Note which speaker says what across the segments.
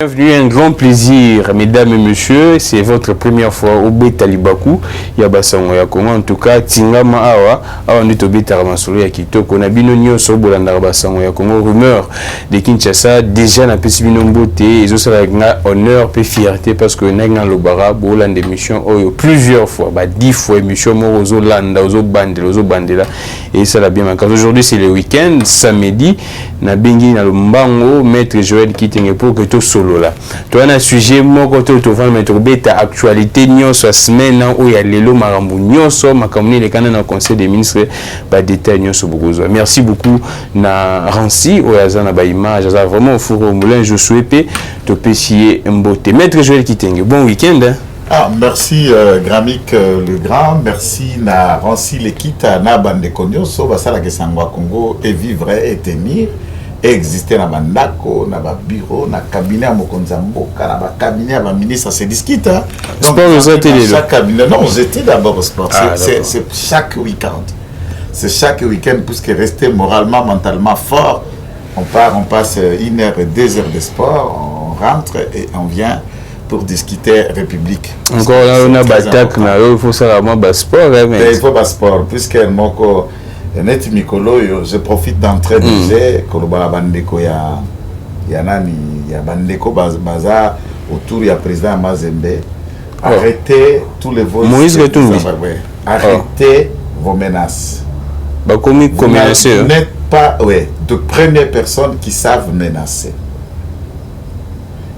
Speaker 1: Bienvenue, un grand plaisir, mesdames et messieurs. C'est votre première fois au Beta Libaku. Yabasango ya Congo. En tout cas, Tingama Awa, Awa Nito Beta Ramasolo ya Kitoko. Na bino nyonso bolanda Basango ya Congo. Rumeur de Kinshasa déjà na pesi bino mbote. Ils ont ça honneur et fierté parce que n'a lobara bolanda émission plusieurs fois, 10 fois émission mozo landa, ozo bandela et ça l'a bien manqué. Aujourd'hui c'est le week-end, samedi, na bengi na lombango maître Joël Kitenge pour que tout solo. Tu as un sujet moko to va mettre beta actualité nyonso a semaine où ya lelo marambu nyonso makamuni le kana na conseil des ministres ba détail nyonso bokozo. Merci beaucoup na Rancy oyazana ba image ça vraiment au four au moulin je souhaite te pécier mbote. Maître Joël Kitenge, bon week-end. Hein?
Speaker 2: Ah, merci Gramik le grand, merci na Rancy Lekita na bande konyoso basala ke sangwa Congo et vivre et tenir. Exister dans un bureau, dans un cabinet à Mokonzambo, dans un cabinet à ministre, c'est discute.
Speaker 1: Donc, chaque
Speaker 2: cabinet, non, j'étais d'abord au sport. C'est chaque week-end. C'est chaque week-end, puisque rester moralement, mentalement fort, on passe 1 heure et 2 heures de sport, on rentre et on vient pour discuter République.
Speaker 1: Encore là, on a batak, il faut savoir sport.
Speaker 2: Il faut pas sport, puisque Moko. Net Mikolo, je profite d'entrer déjà Koloba Bandeko ya nani ya Bandeko Baza autour du président Mazembe. Arrêtez tous les vols.
Speaker 1: Moïse Retumbi.
Speaker 2: Arrêtez vos menaces.
Speaker 1: Vous
Speaker 2: n'êtes pas de premières personnes qui savent menacer.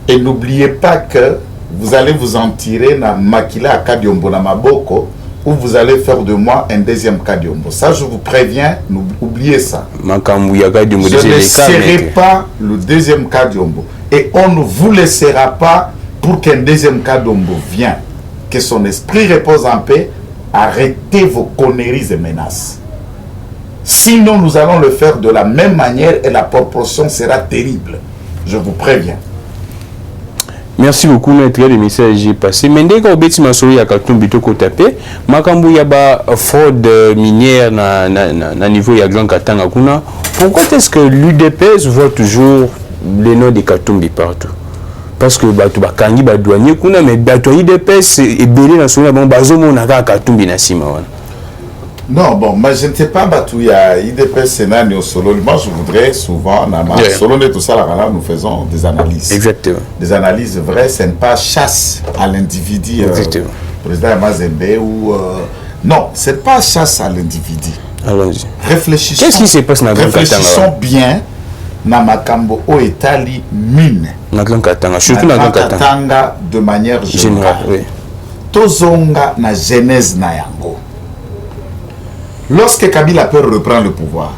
Speaker 2: Et n'oubliez pas que vous allez vous en tirer na Makila Kadiombo na Maboko. Ou vous allez faire de moi un deuxième Kadiombo. Ça, je vous préviens, oubliez ça. Je ne serai pas le deuxième Kadiombo. Et on ne vous laissera pas pour qu'un deuxième Kadiombo vienne. Que son esprit repose en paix. Arrêtez vos conneries et menaces. Sinon, nous allons le faire de la même manière et la proportion sera terrible. Je vous préviens.
Speaker 1: Merci beaucoup, maître. Le message est passé. Mais dès qu'on bêtise ma souris à Katumbi Toko tapé, Makambu yaba fraude minière na niveau ya Grand Katanga kuna. Pourquoi est-ce que l'UDPS voit toujours les noms de Katumbi partout? Parce que batu bakangi ba douanier kuna mais batu UDPS est belé na souris bon bazomo na Katumbi na sima wana.
Speaker 2: Non, bon, moi je ne sais pas, il y a IDP Sénat au solo. Moi je voudrais souvent, solo tout ça, nous faisons des analyses.
Speaker 1: Exactement.
Speaker 2: Des analyses vraies, ce n'est pas chasse à l'individu. Président Mazembe ou. Non, ce n'est pas chasse à l'individu.
Speaker 1: Allons-y.
Speaker 2: Réfléchissons.
Speaker 1: Qu'est-ce qui se passe dans
Speaker 2: Réfléchissons bien dans Makambo au Etali mine.
Speaker 1: Dans Grand Katanga, surtout dans Grand
Speaker 2: Katanga de manière générale. Oui. Tozonga na genèse na yango. Lorsque Kabila peut reprendre le pouvoir,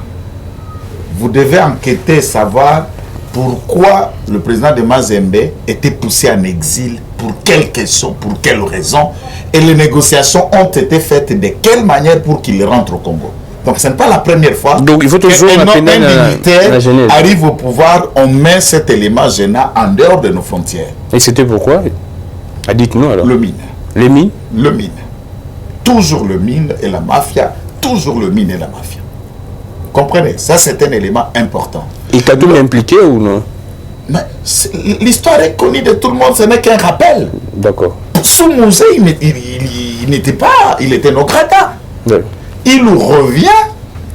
Speaker 2: vous devez enquêter, savoir pourquoi le président de Mazembe était poussé en exil, pour quelle question, pour quelle raison, et les négociations ont été faites de quelle manière pour qu'il rentre au Congo. Donc ce n'est pas la première fois qu'un militaire arrive au pouvoir, on met cet élément gênant en dehors de nos frontières.
Speaker 1: Et c'était pourquoi? Dites-nous alors.
Speaker 2: Le mine.
Speaker 1: Les mines?
Speaker 2: Le mine. Toujours le mine et la mafia. Toujours le mine et la mafia. Comprenez? Ça, c'est un élément important.
Speaker 1: Et Kadoum est impliqué ou non?
Speaker 2: L'histoire est connue de tout le monde, ce n'est qu'un rappel.
Speaker 1: D'accord.
Speaker 2: Soumouzé, il n'était pas, il était Nokrata.
Speaker 1: Oui. Il
Speaker 2: revient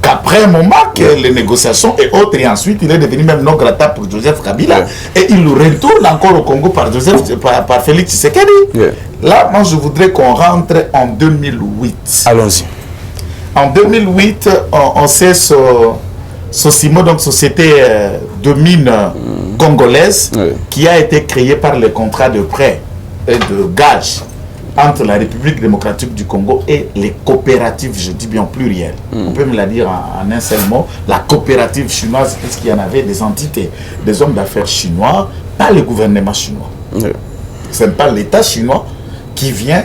Speaker 2: qu'après un moment que les négociations et autres, et ensuite il est devenu même Nokrata pour Joseph Kabila, et il retourne encore au Congo par Félix Tshisekedi. Là, moi, je voudrais qu'on rentre en 2008.
Speaker 1: Allons-y.
Speaker 2: En 2008, on sait SOCIMO, donc Société de mines congolaise, qui a été créée par les contrats de prêt et de gage entre la République démocratique du Congo et les coopératives, je dis bien pluriel. On peut me la dire en un seul mot, la coopérative chinoise, puisqu'il y en avait des entités, des hommes d'affaires chinois, pas le gouvernement chinois. Ce n'est pas l'État chinois qui vient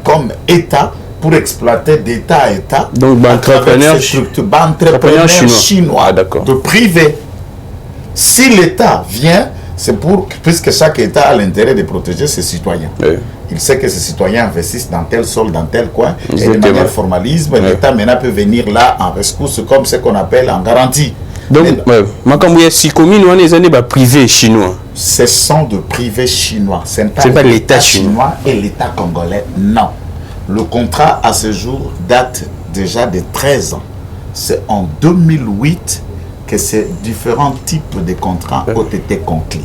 Speaker 2: comme État pour exploiter d'État à État.
Speaker 1: Donc, entrepreneurs
Speaker 2: chinois, de privé. Si l'État vient, c'est puisque chaque État a l'intérêt de protéger ses citoyens. Il sait que ses citoyens investissent dans tel sol, dans tel coin, et de manière formalisme, l'État maintenant peut venir là en rescousse, comme ce qu'on appelle en garantie.
Speaker 1: Donc, Makambu, si commune, on est privé chinois.
Speaker 2: ce sont de privés chinois. Ce n'est
Speaker 1: pas l'État chinois
Speaker 2: et l'État congolais, non. Le contrat à ce jour date déjà de 13 ans. C'est en 2008 que ces différents types de contrats ont été conclus.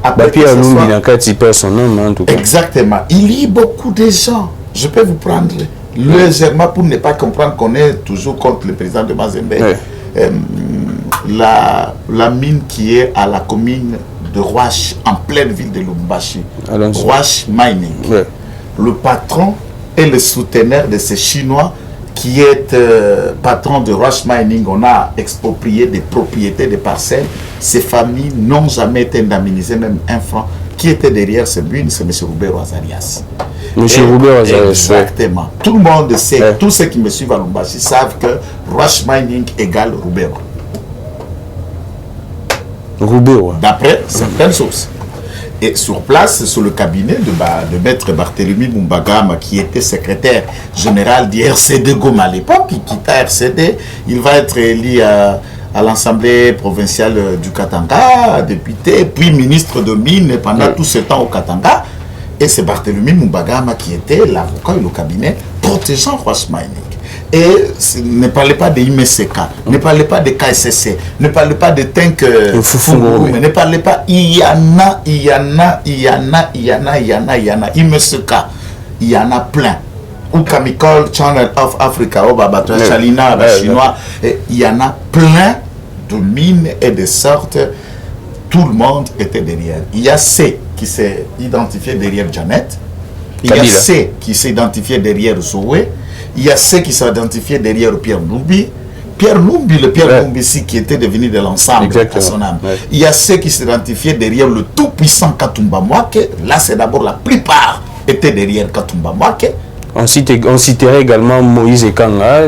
Speaker 1: Après Pierre Lumbi n'a qu'à typer son nom, en tout cas.
Speaker 2: Exactement. Il y a beaucoup de gens. Je peux vous prendre légèrement pour ne pas comprendre qu'on est toujours contre le président de Mazembe. La mine qui est à la commune de Rouache, en pleine ville de Lubumbashi. Rouache Mining. Le patron et le souteneur de ces Chinois qui est patron de Rouache Mining, on a exproprié des propriétés, des parcelles. Ces familles n'ont jamais été indemnisées, même un franc. Qui était derrière ce but? C'est M. Roubert Azarias.
Speaker 1: M. Roubert Azarias.
Speaker 2: Exactement. Tout le monde sait, tous ceux qui me suivent à Lubumbashi savent que Rouache Mining égale Roubert.
Speaker 1: Roubert.
Speaker 2: D'après certaines sources. Et sur place, sur le cabinet de maître Barthélemy Mumbagama, qui était secrétaire général du RCD Goma à l'époque, il quitta RCD, il va être élu à l'Assemblée provinciale du Katanga, député, puis ministre de Mines pendant tout ce temps au Katanga. Et c'est Barthélemy Mumbagama qui était l'avocat et le cabinet protégeant Rouache Mining. Et ne parlez pas de IMSK, ne parlez pas de KSSC, ne parlez pas de Tank Fungurume, ne parlez pas il y en a, IMSK, il y en a plein. Ou Chemical Channel of Africa, ou Babato Chalina, chinois, il y en a plein de mines et de sortes. Tout le monde était derrière. Il y a ceux qui s'est identifié derrière Janet, il y a ceux qui s'est identifié derrière Zoé. Il y a ceux qui s'identifiaient derrière Pierre Lumbi. Pierre Lumbi, le Pierre Lumbi ici, qui était devenu de l'ensemble à son âme. Il y a ceux qui s'identifiaient derrière le tout-puissant Katumba Mwake. Là, c'est d'abord la plupart étaient derrière Katumba Mwake.
Speaker 1: On citerait également Moïse Kanga.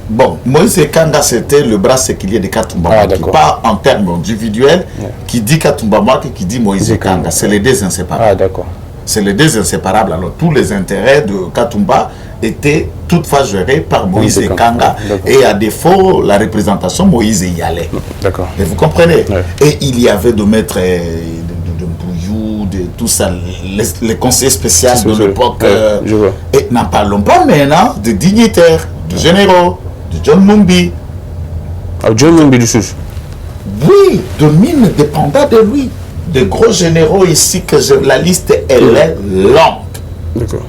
Speaker 2: Bon, Moïse Kanga, c'était le bras séculier de Katumba Mwake. Pas en termes individuels, qui dit Katumba Mwake, qui dit Moïse Kanga. C'est les deux inséparables.
Speaker 1: Ah, d'accord.
Speaker 2: C'est les deux inséparables. Alors, tous les intérêts de Katumba était toutefois géré par Moïse Kanga. Et à défaut, la représentation, Moïse y allait.
Speaker 1: D'accord.
Speaker 2: Et vous comprenez? Et il y avait de maîtres de Bouyou, de tout ça, les conseillers spéciaux de l'époque. Et n'en parlons pas maintenant de dignitaires, de généraux, de John Mumbi.
Speaker 1: Ah, John Mumbi du Souche.
Speaker 2: Oui, de mine dépendant de lui. De gros généraux ici, que la liste, elle est longue.
Speaker 1: D'accord.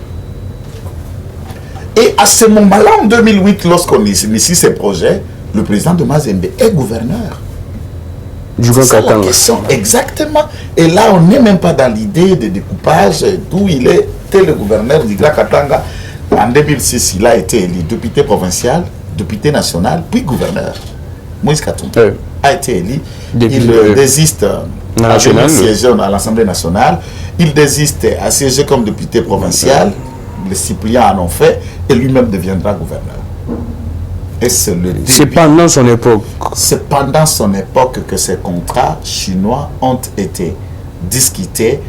Speaker 2: Et à ce moment-là, en 2008, lorsqu'on initie ces projets, le président de Mazembe est gouverneur.
Speaker 1: C'est ça la
Speaker 2: question, exactement. Et là, on n'est même pas dans l'idée de découpage, d'où il était le gouverneur du Grand Katanga. En 2006, il a été élu député provincial, député national, puis gouverneur. Moïse Katumba a été élu. Il désiste à siéger à l'Assemblée nationale. Il désiste à siéger comme député provincial. Les Cypriens en ont fait, et lui-même deviendra gouverneur. Et c'est
Speaker 1: pendant son époque.
Speaker 2: C'est pendant son époque que ces contrats chinois ont été discutés,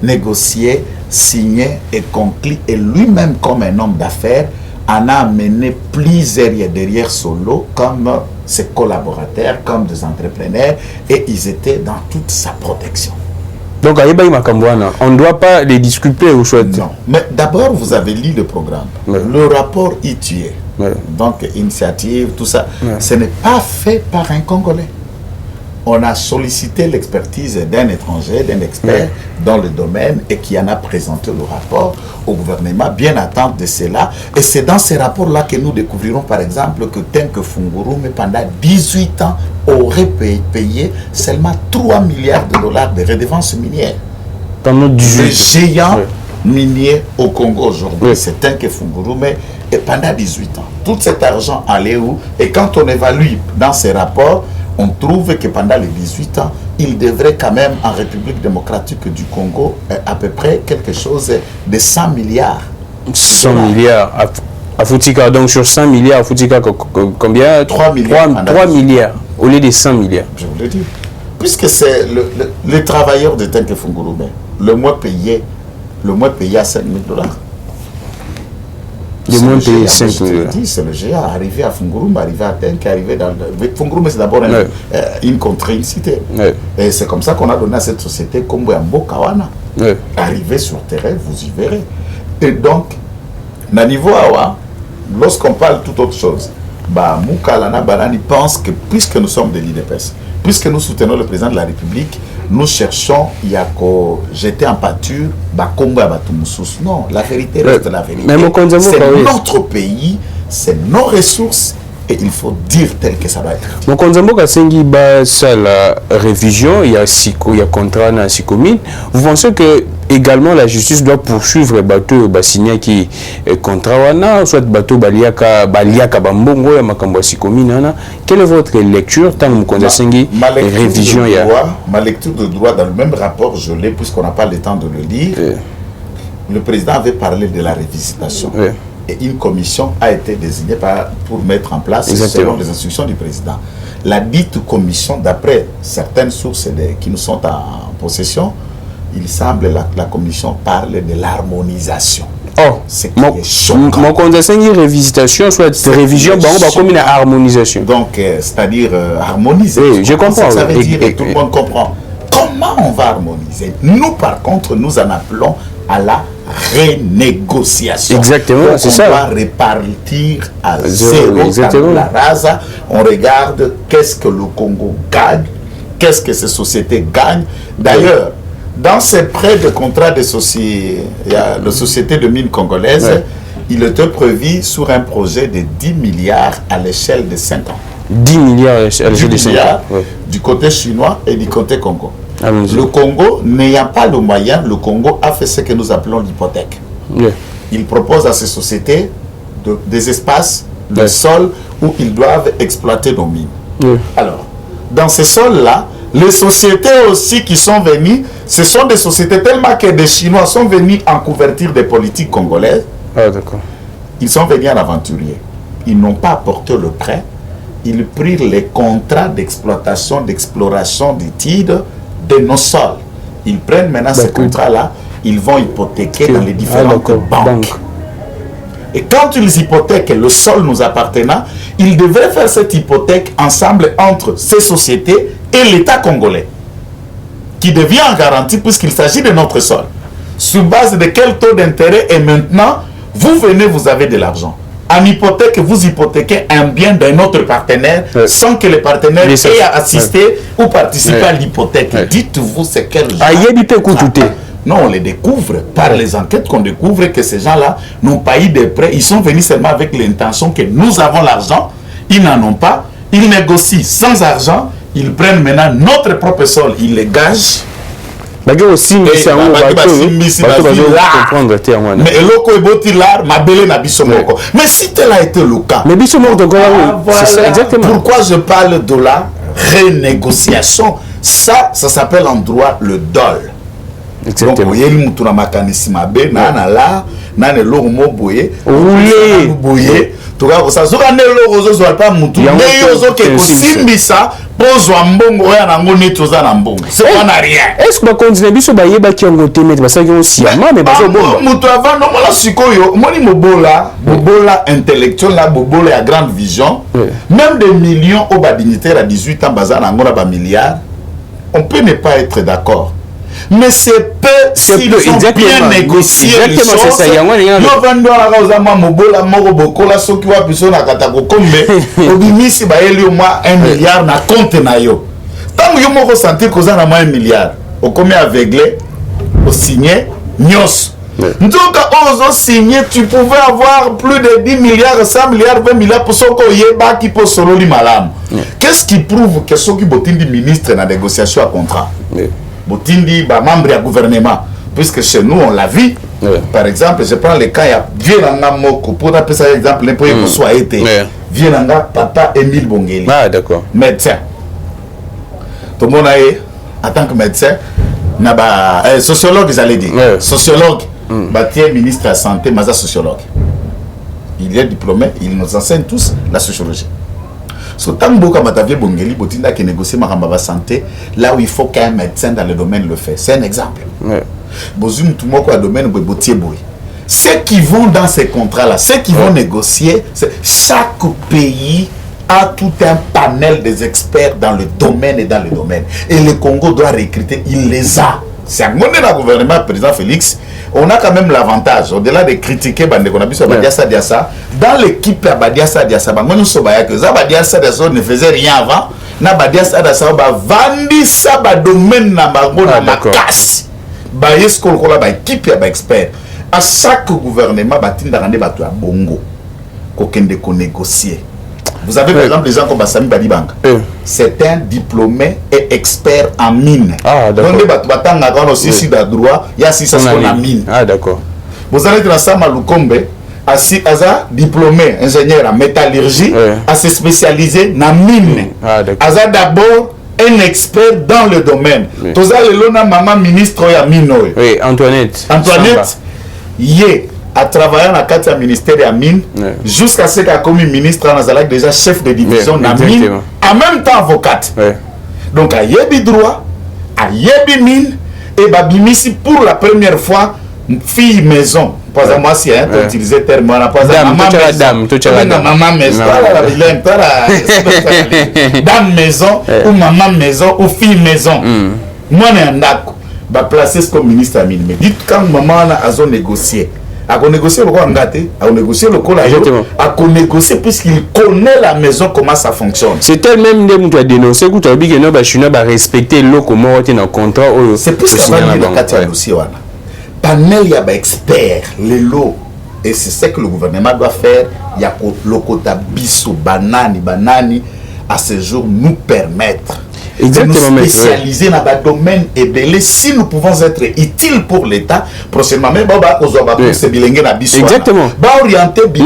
Speaker 2: négociés, signés et conclus. Et lui-même, comme un homme d'affaires, en a amené plusieurs derrière son lot, comme ses collaborateurs, comme des entrepreneurs, et ils étaient dans toute sa protection.
Speaker 1: Donc, on ne doit pas les disculper ou choisir.
Speaker 2: Non. Mais d'abord, vous avez lu le programme. Le rapport ITUE. Donc, initiative, tout ça. Ce n'est pas fait par un Congolais. On a sollicité l'expertise d'un étranger, d'un expert dans le domaine et qui en a présenté le rapport au gouvernement, bien attente de cela. Et c'est dans ces rapports-là que nous découvrirons, par exemple, que Tank Fungurume, pendant 18 ans, aurait payé seulement 3 milliards de dollars de redevances minières. Le géant minier au Congo aujourd'hui, c'est Tank Fungurume, et pendant 18 ans. Tout cet argent allait où? Et quand on évalue dans ces rapports, on trouve que pendant les 18 ans, il devrait quand même, en République démocratique du Congo, à peu près quelque chose de 100 milliards.
Speaker 1: 100 milliards à Foutika. Donc sur 100 milliards, à Foutika, combien?
Speaker 2: 3 milliards.
Speaker 1: 3 milliards au lieu de 100 milliards.
Speaker 2: Je vous le dis. Puisque c'est les travailleurs de Tank Fungurume, le mois payé à 5 000 $.
Speaker 1: De monter 5 millions.
Speaker 2: C'est le GA, arrivé à Fungurum, arrivé à Tenk, arrivé dans... Fungurum, c'est d'abord une contrée, une cité. Et c'est comme ça qu'on a donné à cette société Kombo Yambo Kawana. Arrivé sur terrain, vous y verrez. Et donc, à niveau awa, lorsqu'on parle toute autre chose, bah, Moukalana Banani pense que puisque nous sommes de l'IDPS, puisque nous soutenons le président de la République, nous cherchons Yako jeter en pâture Bakombo Abatumoussous. Non, la vérité reste la vérité. C'est notre pays, c'est nos ressources et il faut dire tel que ça va être.
Speaker 1: Mon Konzambo Kassengi ba la révision, il y a Siko, il y a contrat dans Sikomine. Vous pensez que également la justice doit poursuivre le bateau Basigna qui est contrat wana, soit bateau Baliaka Bambongo ya makambo Sikomine. Quelle est votre lecture tant que Konzambo révision il y a
Speaker 2: ma lecture de droit dans le même rapport, je l'ai puisqu'on n'a pas le temps de le lire. Le président avait parlé de la révisitation. Et une commission a été désignée pour mettre en place selon les instructions du président. La dite commission, d'après certaines sources qui nous sont en possession, il semble que la commission parle de l'harmonisation.
Speaker 1: Oh, mon condensé révisitation, soit révision, comme une harmonisation.
Speaker 2: Donc, c'est-à-dire harmoniser.
Speaker 1: Oui, je comprends.
Speaker 2: Ça veut dire, tout le monde comprend. Comment on va harmoniser? Nous, par contre, nous en appelons à la renégociation.
Speaker 1: Exactement, c'est ça.
Speaker 2: On va répartir à zéro la rasa. On regarde qu'est-ce que le Congo gagne, qu'est-ce que ces sociétés gagnent. D'ailleurs, dans ces prêts de contrat de société de mines congolaises, il était prévu sur un projet de 10 milliards à l'échelle de 5 ans.
Speaker 1: 10 milliards à l'échelle de 5 ans.
Speaker 2: Du côté chinois et du côté Congo. Le Congo, n'ayant pas le moyen, le Congo a fait ce que nous appelons l'hypothèque. Il propose à ces sociétés des espaces de sol où ils doivent exploiter nos mines. Alors, dans ces sols-là, les sociétés aussi qui sont venues, ce sont des sociétés tellement que des Chinois sont venus en couverture des politiques congolaises. Ils sont venus en aventurier. Ils n'ont pas apporté le prêt. Ils prirent les contrats d'exploitation, d'exploration du titre de nos sols. Ils prennent maintenant ces contrats-là, ils vont hypothéquer dans les différentes banques. Et quand ils hypothèquent le sol nous appartenant, ils devraient faire cette hypothèque ensemble entre ces sociétés et l'État congolais, qui devient en garantie puisqu'il s'agit de notre sol. Sur base de quel taux d'intérêt? Et maintenant, vous venez, vous avez de l'argent. En hypothèque, vous hypothéquez un bien d'un autre partenaire sans que le partenaire ait à assister ou participer à l'hypothèque. Dites-vous, c'est quel genre? Non, on les découvre par les enquêtes qu'on découvre que ces gens-là n'ont pas eu de prêts. Ils sont venus seulement avec l'intention que nous avons l'argent. Ils n'en ont pas. Ils négocient sans argent. Ils prennent maintenant notre propre sol. Ils les gagent. Mais si tel a été le cas, pourquoi je parle de la renégociation? Ça s'appelle en droit le dol. Donc, vous voyez, nous avons
Speaker 1: est-ce que continue biso ba yeba ki ngo te mettre parce que on si mais ba so bomba
Speaker 2: mutu avant no mala sikoyo moni mobola intellectuel la bobola à grande vision même des millions au bas dignitaire à 18 ans bazana ngona ba milliards on peut ne pas être d'accord. Mais c'est peu s'ils ont bien négocié les choses. Yo vando la causa ma mobola moko bokola soki wa biso na katako kombe obimisi ba eli au moins 1 milliard na compte na yo. Tant yo moko sentir que ça na moins 1 milliard. Au commis aveuglé, au signé nyos. Donc on signé, tu pouvais avoir plus de 10 milliards, 100 milliards, 20 milliards pour ce qu'on y est qui peut solo li malam. Qu'est-ce qui prouve que ceux qui botindi ministre na négociation à contrat? Botindi ba membre du gouvernement, puisque chez nous on l'a vu. Par exemple, je prends le cas il y a Vienanga Moko pour appeler ça exemple n'importe où soit été. Vienanga papa Émile Bongeli.
Speaker 1: Ah d'accord.
Speaker 2: Médecin. Tout le monde en tant que médecin, sociologue j'allais dire. Sociologue. Bâtier ministre de la santé, mais sociologue. Il est diplômé, il nous enseigne tous la sociologie. So tant que Matavie Bongeli Botinda qui négocie ma santé, là où il faut qu'un médecin dans le domaine le fait. C'est un exemple. Bozum tout le monde dans le domaine Botier Boy. ceux qui vont dans ces contrats-là, ceux qui vont négocier, chaque pays a tout un panel des experts dans le domaine et dans le domaine. Et le Congo doit recruter, il les a. C'est un le gouvernement, président Félix, on a quand même l'avantage, au-delà de critiquer Bandekonabiso Badiassa Diassa, dans l'équipe à Badiassa Diassa, Badiassa Diassa ne faisait rien avant, na Badiassa Diassa vandi ça domaine na bango na makasi. Ba yesko kola ba équipe ya ba expert. À chaque gouvernement batinda rande bato ya bongo ko kende ko négocier. Vous avez par exemple des gens comme Bassami Badibanga. C'est un diplômé et expert en mine.
Speaker 1: Ah, d'accord.
Speaker 2: Donc, les gens aussi sur le droit, il y a 600 en mine.
Speaker 1: Ah, d'accord.
Speaker 2: Vous allez dans Sama Lukombe, Aza diplômé ingénieur en métallurgie, à se spécialiser dans mine. Ah, d'accord. Aza d'abord un expert dans le domaine. Tous les lona maman ministre ya mine.
Speaker 1: Oui, Antoinette.
Speaker 2: Antoinette, yé. A travaillé dans le cadre du ministère de la mine jusqu'à ce qu'il a commis ministre en déjà chef de division de la mine, en même temps avocate. Donc, à Yebi droit, à Yebi mine, et Babimisi pour la première fois, fille maison. Pas à moi si hein, tu utilisais le terme, pas à maman maison, dame maison, ou maman maison, ou fille maison. Moi, je suis placé comme ministre de la mine. Mais dites quand maman a négocié. À négocier le Kouangate, à négocier le Kolayo, à négocier puisqu'il connaît la maison, comment ça fonctionne.
Speaker 1: C'est elle-même qui a dénoncé que tu as dit que nous devons respecter le comment on est en contrat.
Speaker 2: C'est plus que ça va dire le dossier. Panel, il y a des experts, les lots. Et c'est ce que le gouvernement doit faire. Il y a le quota biso, banani, à ce jour, nous permettre. Exactement, de nous spécialiser dans le domaine et belé si nous pouvons être utiles pour l'État prochainement même exactement orienter bien.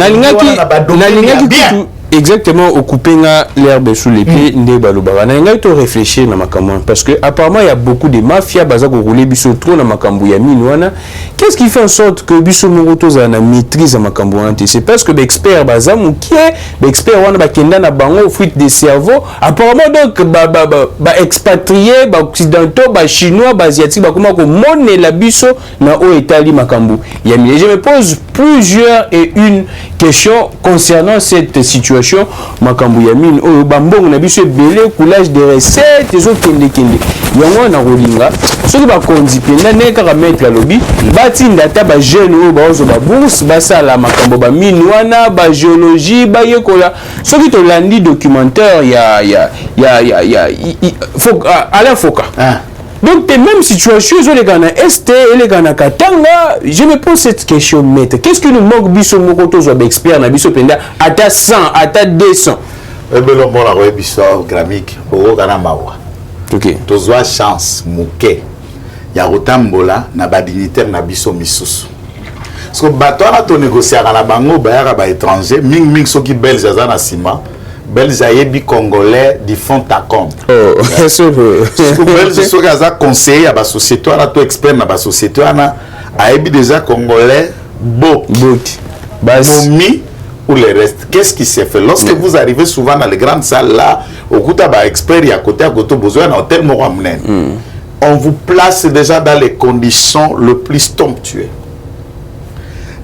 Speaker 1: Exactement, occuper l'herbe sous les pieds, réfléchir parce que apparemment il y a beaucoup de mafias qui roulent trop dans makambu ya mine. Qu'est-ce qui fait en sorte que biso moto na maîtrise makambu? C'est parce que l'expert bazam qui est l'expert wana ba kenda na bango fuite de cerveau. Apparemment donc ba expatriés, ba occidentaux, ba chinois, ba asiatiques ba comment ko monner la biso na o etali makambu. Je me pose plusieurs et une question concernant cette situation. Makambu ya mine oyo bambongo na biso belé coulage de recettes ezo kende yango na rolinga soki ba kondi penda ne kaka mettre lobby batinda ta ba jeune oyo baozo ba bourse basala makambo ba mine wana ba géologie ba yekola soki to landi documentaire ya Alain Foka. Donc, les mêmes situations, les gars na ST et les gars na Katanga, je me pose cette question, maître. Qu'est-ce que nous manque biso mokoto zo expert na biso penda à ta 100, à ta 200?
Speaker 2: Eh ben le bon la biso gramique, au kana mawa.
Speaker 1: OK.
Speaker 2: Tozoa chance muke. Ya rotambola na ba dignitaire na biso misusu. Parce que bato na to négocier na bango ba ya ba étranger, ming soki belge za na sima. Belge ayebi congolais du fond à compte. Oh, c'est vrai. Belge soki aza conseiller à ba société na to expert na ba société na ayebi déjà congolais momi ou le reste. Qu'est-ce qui s'est fait lorsque vous arrivez souvent dans les grandes salles là au kuta ba expert à côté besoin d'un hôtel moramnen. On vous place déjà dans les conditions le plus somptueuses.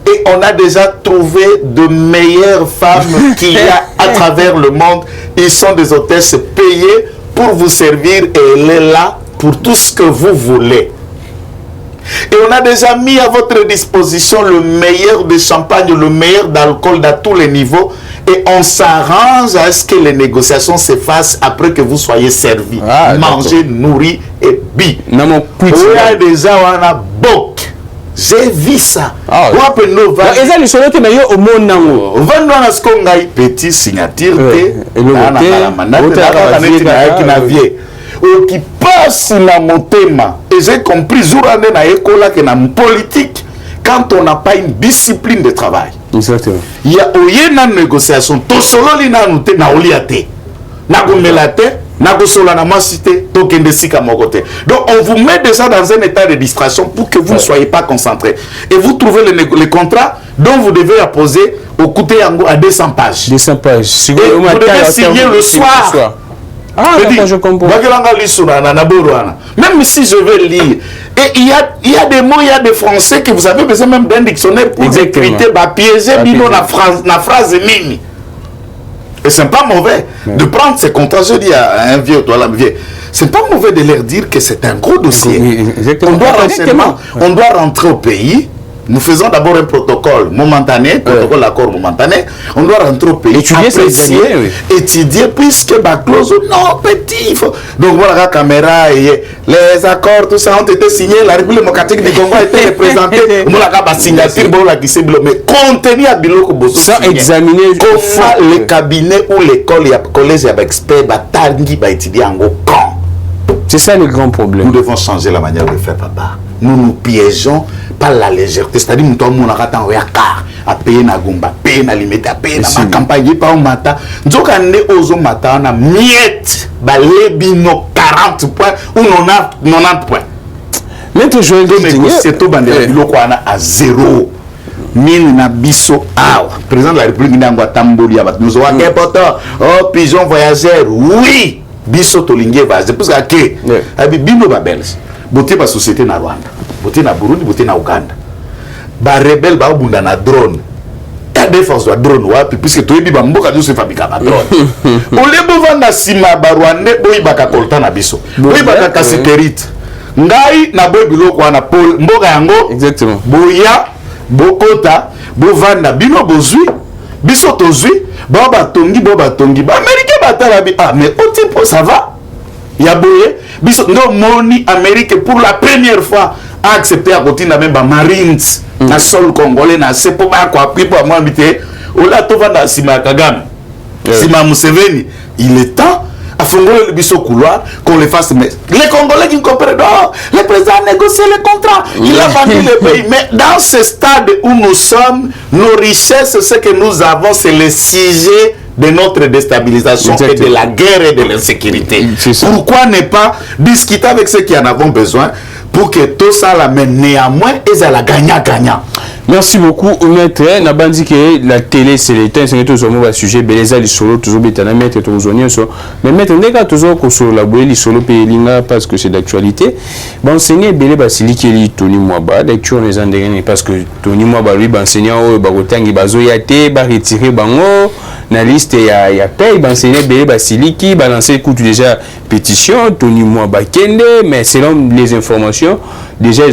Speaker 2: Et on a déjà trouvé de meilleures femmes qu'il y a à travers le monde. Ils sont des hôtesses payées pour vous servir et elle est là pour tout ce que vous voulez. Et on a déjà mis à votre disposition le meilleur de champagne, le meilleur d'alcool dans tous les niveaux. Et on s'arrange à ce que les négociations se fassent après que vous soyez servis. Mangez, nourris et bi. On a déjà j'ai vu ça. Petit signature qui passe la motema. Et j'ai compris que dans politique, quand on n'a pas une discipline de travail,
Speaker 1: exactement.
Speaker 2: Il y a une négociation. Tout solo lina noté na oliate. Na gomelate. Donc on vous met déjà dans un état de distraction pour que vous ne soyez pas concentré. Et vous trouvez le contrat dont vous devez apposer au côté à 200 pages.
Speaker 1: 200 pages.
Speaker 2: Et vous devez signer le soir.
Speaker 1: Ah, je comprends.
Speaker 2: Même si je veux lire, et il y a des mots, il y a des français que vous avez besoin même d'un dictionnaire pour écrire, piéger la phrase mini. Et c'est pas mauvais de prendre ces contrats. Je dis à un vieux, toi, vieux, c'est pas mauvais de leur dire que c'est un gros dossier. On doit rentrer au pays. Nous faisons d'abord un protocole momentané, protocole d'accord momentané. On doit rentrer au pays, étudier, puisque la clause, non, petit. Il faut... Donc voilà la caméra, et les accords, tout ça ont été signés. La République démocratique du Congo a été représentée. On a la signature, mais contenu à Biloko Bosso.
Speaker 1: Sans examiner
Speaker 2: le cabinet ou l'école, il y a collège, il y a expert, il y a étudier en camp.
Speaker 1: C'est ça le grand problème.
Speaker 2: Nous devons changer la manière de faire, papa. Nous nous piégeons par la légèreté. C'est-à-dire que nous avons à payer na gomba, payer na limite, à payer na campagne, pas au matin. Nous avons matin, on a miette, balébino 40 points ou 90 points.
Speaker 1: Maître Joël
Speaker 2: c'est tout bandé, à 0. Mine na biso awa. Président de la République n'a tamboli nous avons un important. Oh, pigeon voyageur, oui. Biso tolingue va. C'est pour ça que bino ba belge. Boté ba société na Rwanda. Boté na Burundi, boté na Uganda. Ba rebelle ba bunda na drone. La défense de drone wapi puisque to yebi ba mboka zo se fabriquer ba drone. O lebo vanda sima ba Rwanda boyi ba ka kolta na biso. Boyi ba ka sécurité. Ngai na boyi biloko wana pol mboka yango.
Speaker 1: Exactement.
Speaker 2: Boya bokota bovanda bino bozui biso tozui ba tongi ba américain batala bi ah mais au type ça va ya boye biso no moni Amérique pour la première fois a accepté à continuer même ba marines na sol congolais na c'est pour ba quoi puis pour moi inviter ola to vanda sima Kagame sima Museveni il est temps à fongoler le biso couloir qu'on le fasse. Mais les Congolais qui comprennent, le président a négocié le contrat, il a vendu le pays. Mais dans ce stade où nous sommes, nos richesses, ce que nous avons, c'est le sujet de notre déstabilisation et de la guerre et de l'insécurité. Pourquoi ne pas discuter avec ceux qui en avons besoin pour que tout ça l'amène néanmoins et ça la gagnant-gagnant.
Speaker 1: Merci beaucoup, maître. On a dit que la télé, c'est l'état, c'est toujours un sujet. Beleza, les solos, toujours bétana, maître, toujours oignons. Mais maître, on est toujours sur la boue, les solos, pélinga, parce que c'est d'actualité. Bon, enseigner Belé Basili, qui est Tony Mwaba, lecture les andérenés, parce que Tony Mwaba, lui, enseignant, Bagotangi, Bazoyate, retiré, Bango, na liste, il y a paye, enseigner Belé Basili, qui balançait, écoute déjà, pétition, Tony Mwaba Kende, mais selon les informations, déjà,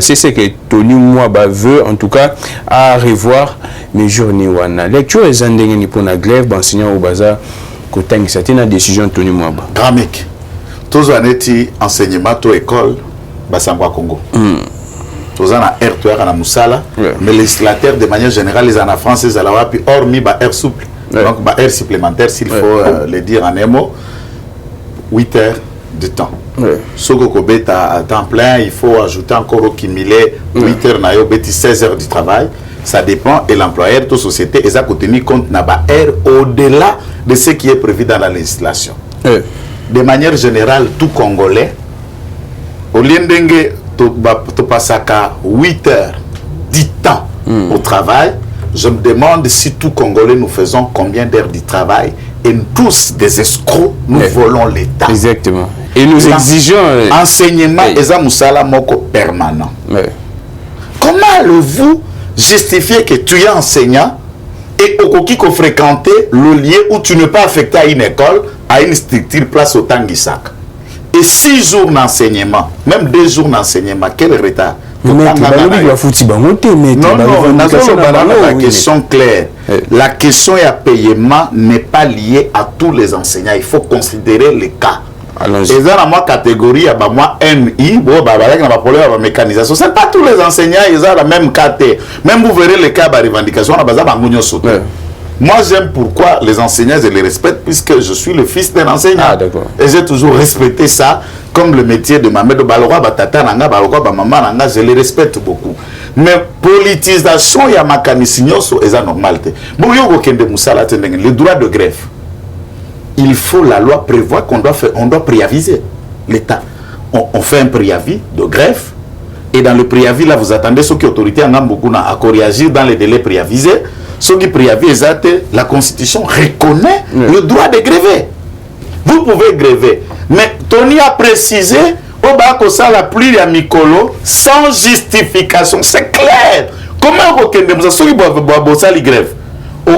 Speaker 1: c'est que Tony Mwaba veut, en tout cas, à revoir mes journées. Lecture et zandengeni pour la grève, enseignant au bazar, côté qui s'attend à la décision de Tony Mwaba.
Speaker 2: Gramique, tous les enseignements, toute école, Bassangwa Congo. Tous les R2R à la Moussala, mais les législateurs, de manière générale, les en France, ils ont hormis air souple. Donc, air supplémentaire, s'il faut le dire en un mot, 8 heures de temps. Soko Kobeta à temps plein, il faut ajouter encore au cumulé 8 heures, 16 heures du travail. Ça dépend et l'employeur, toute société, ils ont tenu compte n'a heure au-delà de ce qui est prévu dans la législation. De manière générale, tout Congolais, au lieu de passer à 8 heures, 10 temps au travail, je me demande si tout Congolais nous faisons combien d'heures du travail et nous tous des escrocs, nous volons l'État.
Speaker 1: Exactement. Et nous exigeons
Speaker 2: enseignement et Moussala Moko permanent. Comment allez-vous justifier que tu es enseignant et au qui qu'on fréquentait le lieu où tu n'es pas affecté à une école, à une structure place au Tanguissac? Et 6 jours d'enseignement, même 2 jours d'enseignement, quel retard?
Speaker 1: Non,
Speaker 2: la question claire. La question à paiement n'est pas liée à tous les enseignants. Il faut considérer les cas. Et dans la catégorie, moi MI, la mécanisation. Ce n'est pas tous les enseignants, ils ont la même catégorie. Même vous verrez les cas de revendication, moi j'aime pourquoi les enseignants, je les respecte, puisque je suis le fils d'un enseignant. Et j'ai toujours respecté ça comme le métier de ma mère, de Balora, Batata, Nanga, Balora, Maman, Nanga, je les respecte beaucoup. Mais politisation, il y a ma canisignon, c'est normal. Bon, le droit de grève. Il faut, la loi prévoit qu'on doit faire, on doit préaviser l'État. On fait un préavis de grève. Et dans le préavis, là, vous attendez ceux qui autorité en à réagir dans les délais préavisés. Ceux qui préavisent, la Constitution reconnaît le droit de gréver. vous pouvez gréver. Mais Tony a précisé, au bas ça la pluie à Mikolo, sans justification. C'est clair. Comment vous avez dit ça grève? Non,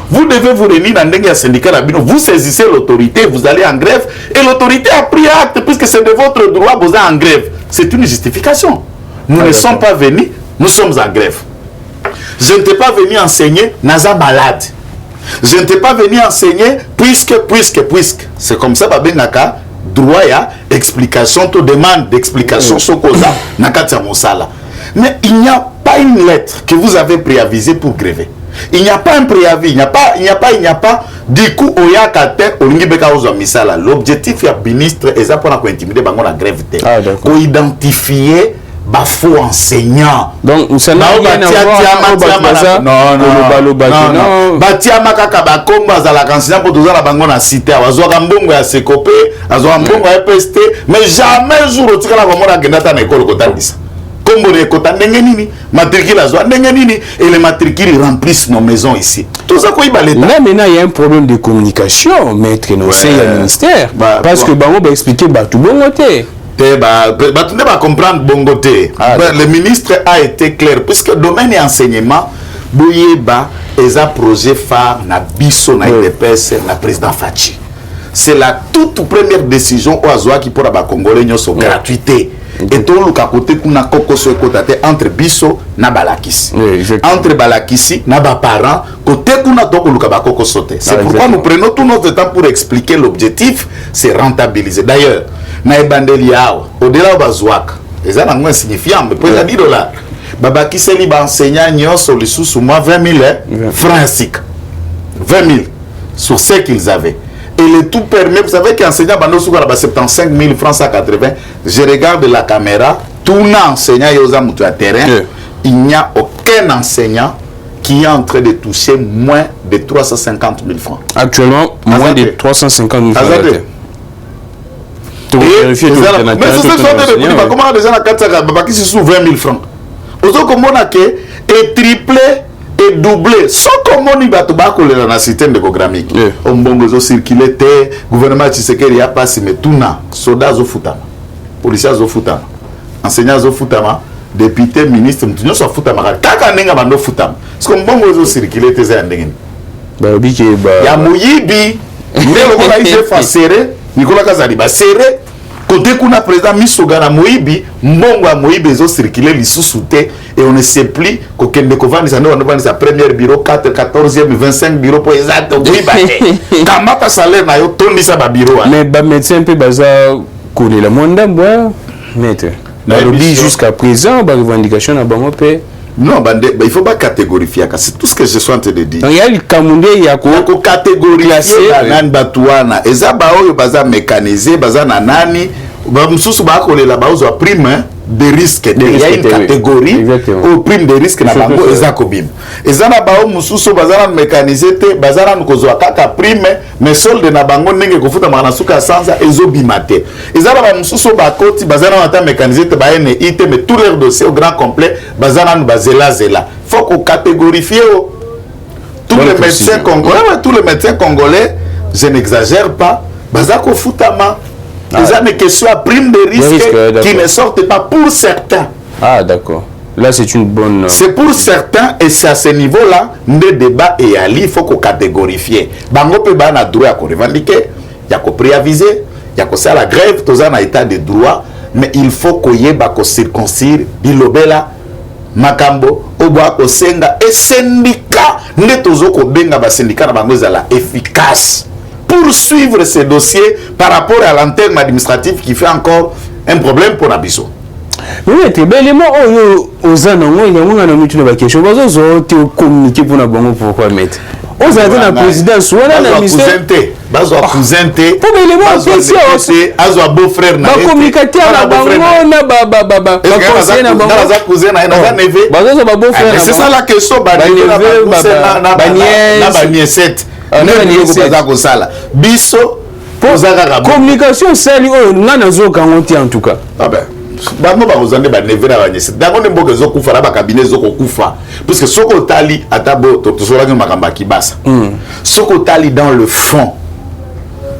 Speaker 2: vous devez vous réunir dans un syndicat, vous saisissez l'autorité, vous allez en grève, et l'autorité a pris acte, puisque c'est de votre droit, vous êtes en grève. C'est une justification. Nous ne sommes pas venus, nous sommes en grève. Je ne t'ai pas venu enseigner, Naza malade. Je ne t'ai pas venu enseigner, puisque. C'est comme ça, Babengaka, droit à explication, tu demandes d'explication, Sokoza, Nakatia Mosala. Mais il n'y a pas une lettre que vous avez préavisée pour gréver. Il n'y a pas un préavis, il n'y a pas. Du coup, l'objectif du ministre est pour intimider la grève. Pour identifier les faux enseignants.
Speaker 1: Donc, ça n'a rien à voir. Non.
Speaker 2: Batiama kaka bakomba za la candidat pour tous la bango na cité. Azwa mbongo ya Sekopé, azwa mbongo ya PST, mais jamais jour otika la bomona genata na école kotandisa. Et les matricules remplissent nos maisons ici. Tout ça, quoi, là,
Speaker 1: maintenant, il y a un problème de communication, maître, non, c'est le ministère. Parce que, on va expliquer, tout bon côté.
Speaker 2: Tu ne comprendre bon côté. Le ministre a été clair, puisque le domaine de l'enseignement, Bouyeba, est un projet phare, na biso, na IDPS, na président Fachi. C'est la toute première décision au Azoa qui pourra ba Congolais sur gratuité. Et tout le côté kuna koko so côté entre biso na balakisi. Entre balakisi na ba parents côté kuna donc le koko sauter. C'est pourquoi nous prenons tout notre temps pour expliquer l'objectif, c'est rentabiliser. D'ailleurs, na ebandeli yao au-delà bazwaka. Eza na moins signifiant mais peut dire $. Babakisi li ba enseignant nyonso le sous moi 20 000 francs. 20 000 sur ce qu'ils avaient. Et le tout permet, vous savez qu'enseignant bando souka 75 000 francs 180. Je regarde la caméra, tout enseignant yosa mutu à terrain, il n'y a aucun enseignant qui est en train de toucher moins de 350 000 francs.
Speaker 1: Actuellement, moins de 350 000 francs.
Speaker 2: Mais c'est ça, comment les gens qui se sous 20 000 francs. Aujourd'hui, comme on a et triplé et doublé. Sans comme on y va tout bas dans la système de programmique. On bongo circulé, gouvernement Tshisekedi a passé, mais tout na, soldats au foutama, policiers au foutama, enseignants au foutama, députés, ministres, tout le monde au foutama. Kaka nenga bando foutama. Parce qu'on bongo circulé, t'es un dengue. Ya Mouyibi, on a été fait serrer, Nicolas Kazali, serré. Côté qu'on a président Misogana Moïbi, Mbongo à Moïbi, ils ont circulé les sous-soutés et on ne sait plus qu'aucun de Kovan, ils ont vendu sa première bureau, 4, 14e, 25 bureaux pour les actes. Comment ta salaire n'a pas tourné ça bureau?
Speaker 1: Mais le médecin un peu bazar, connaît la monde d'abord, maître. Jusqu'à présent, la revendication n'a pas été.
Speaker 2: Non, il ne faut pas catégorifier. C'est tout ce que je suis en train de dire.
Speaker 1: Il y a le Kamundé, il y a quoi
Speaker 2: catégorifier Nan Batouana. Et ça, il y a mécanisé, il y a nanani. Il y a prime de risque. Il y a une catégorie au prime de risque. Et ça, et ça, il y a mécanisé, il y a prime, mais solde na bango nenge kofuta manasuka sanza ezobimate. Et ça, il y a mécanisé, mais tous leurs dossiers au grand complet, zela. Faut qu'on catégorifie tous les médecins congolais, je n'exagère pas, bazako futama. Ils ont des questions à prime de risque qui ne sortent pas pour certains.
Speaker 1: Ah, d'accord. Là, c'est une bonne...
Speaker 2: C'est pour certains, et c'est à ce niveau-là, le débat est allé, il faut qu'on catégorifie. Bango peut ba na droit à revendiquer, il y a qu'on préaviser, il y a qu'on faire la grève, tout ça na état de droit, mais il faut qu'on y ait qu'on circoncire, bilobela, makambo, oba ko senga, et syndicat, ne tozo ko benga ba syndicat na bango zala efficace. Poursuivre ces dossiers par rapport à l'antenne administrative qui fait encore un problème pour Nabiso.
Speaker 1: Oui, très bien. Les mots aux années, il y a une question. Vous avez communiqué pour nous pourquoi mettre. Vous avez la présidence, vous avez la ministère.
Speaker 2: Vous avez cousinté.
Speaker 1: Pour les mots,
Speaker 2: vous avez beau-frère.
Speaker 1: Vous avez communiqué à la banque.
Speaker 2: C'est ça la question.
Speaker 1: Biso communication c'est en tout cas.
Speaker 2: Ah ben bango bazande ba nevera ba nyese dango ne mboka zo kufa na ba cabinet zo kufa parce que soko tali atabo to so la makamba kibasa soko tali dans le fond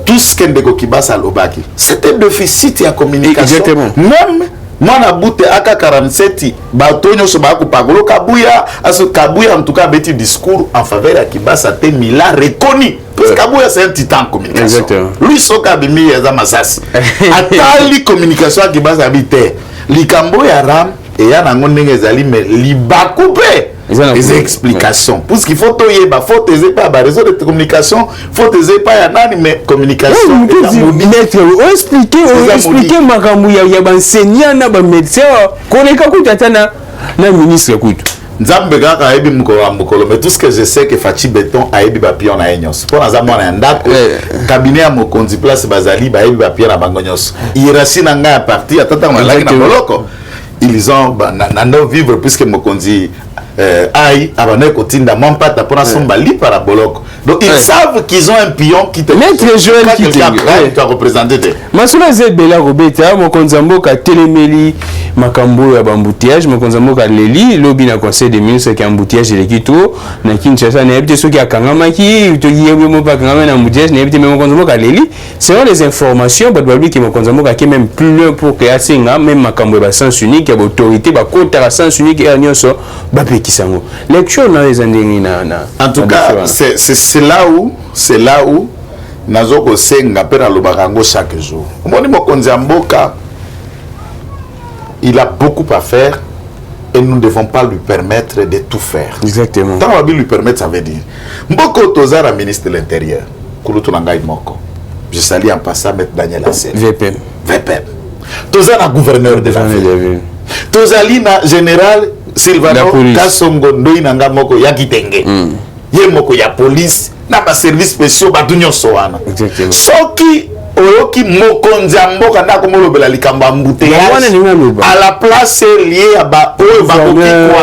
Speaker 2: tout ce qu'Ndeko Kibasa Lobaki, c'était déficit à communication.
Speaker 1: Exactement.
Speaker 2: Même moi na boute AK47 batonyo so ba ko pagolo Kabuya, aso Kabuya en tout cas beti discours en faveur à Kibasa te mila reconnu. Parce que Kabuya c'est un titan en communication.
Speaker 1: Exactement.
Speaker 2: Lui soka bimi ya za masasi. Atali communication à Kibasa habité. Likambo ya ram et ya nango ndenge ezali mais liba coupé. Les explications. Parce qu'il faut toyer, faut t'aider pas, réseau de communication, faut t'aider pas, y a nani mais communication.
Speaker 1: Expliquer makambuya ya enseignant na ba médecin, koneka kutatana na ministre kutu.
Speaker 2: Nzambe kaka ayebi mukolo mais tout ce que je sais que Fachi Beton ayebi ba pion na enyos. Pour naza mwana ndako cabinet ya mokonzi place bazali ba ayebi ba pion na bangonyos. Irasi na nga parti atata malaki na boloko. Ils ont nando vivre puisque mokonzi aïe abane kotinda mon pata pour asomba li para boloko. Donc ils savent qu'ils ont un pion qui te
Speaker 1: Maître Joël qui
Speaker 2: te représenter.
Speaker 1: Masula Zebela Robeta mokonzambo ka telemeli makambo ya bambouteillage mokonzambo ka leli lobi na conseil des ministres qui embouteillage le kito na Kinshasa na ebite soki akangama ki to yebo mo pa kangama na embouteillage na ebite mokonzambo ka leli selon les informations badwabi ki mokonzambo ka même plus loin pour que asinga même makambo ba sens unique ya autorité ba kota sens unique ya nyonso ba pekisango lecture na les andingi na
Speaker 2: en tout cas c'est là où nazoko senga pena lobakango chaque jour moni mokonzi mboka il a beaucoup à faire et nous ne devons pas lui permettre de tout faire.
Speaker 1: Exactement.
Speaker 2: Tant qu'on lui permettre, ça veut dire Mboko Tozara, ministre de l'Intérieur, Kouloutounangaï Moko. Je salue en passant M. Daniel Assel.
Speaker 1: VPM.
Speaker 2: Tozara, gouverneur de la ville. Tozalina, général Silvano Kassongo Ndoi Nanga Moko Yakitenge. Yé Moko ya police, n'a pas service spéciaux, Badunyo Soana.
Speaker 1: Exactement.
Speaker 2: Soki oyoki mokonzi mboka ndako molobela likambo embouteillage à la place liée à ba oyo bakoki